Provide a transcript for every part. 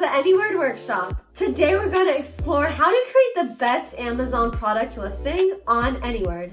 the Anyword workshop. Today we're going to explore how to create the best Amazon product listing on Anyword.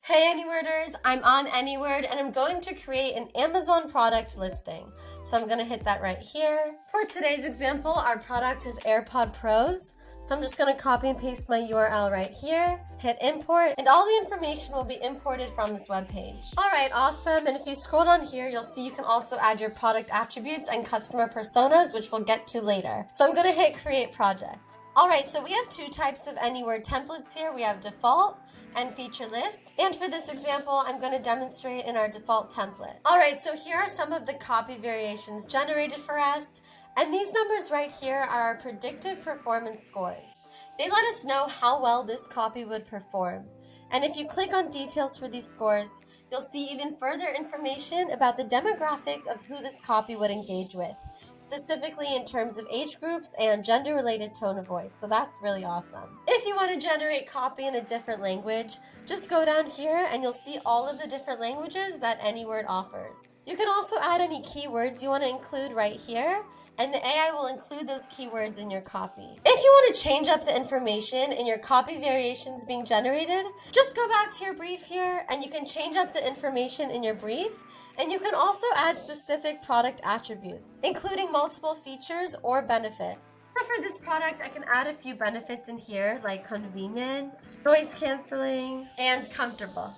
Hey Anyworders, I'm on Anyword and I'm going to create an Amazon product listing. So I'm going to hit that right here. For today's example, our product is AirPod Pros. So I'm just going to copy and paste my URL right here, hit import, and all the information will be imported from this web page. All right, awesome. And if you scroll down here, you'll see you can also add your product attributes and customer personas, which we'll get to later. So I'm going to hit create project. All right, so we have two types of Anyword templates here. We have default and feature list. And for this example, I'm going to demonstrate in our default template. All right, so here are some of the copy variations generated for us. And these numbers right here are our predictive performance scores. They let us know how well this copy would perform. And if you click on details for these scores, you'll see even further information about the demographics of who this copy would engage with, specifically in terms of age groups and gender-related tone of voice. So that's really awesome. If you want to generate copy in a different language, just go down here and you'll see all of the different languages that Anyword offers. You can also add any keywords you want to include right here, and the AI will include those keywords in your copy. If you want to change up the information in your copy variations being generated, just go back to your brief here and you can change up the information in your brief, and you can also add specific product attributes, including multiple features or benefits. So for this product, I can add a few benefits in here like convenient, noise canceling, and comfortable.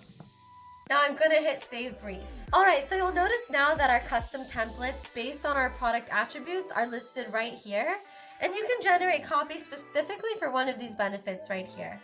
Now I'm going to hit save brief. All right, so you'll notice now that our custom templates based on our product attributes are listed right here, and you can generate copy specifically for one of these benefits right here.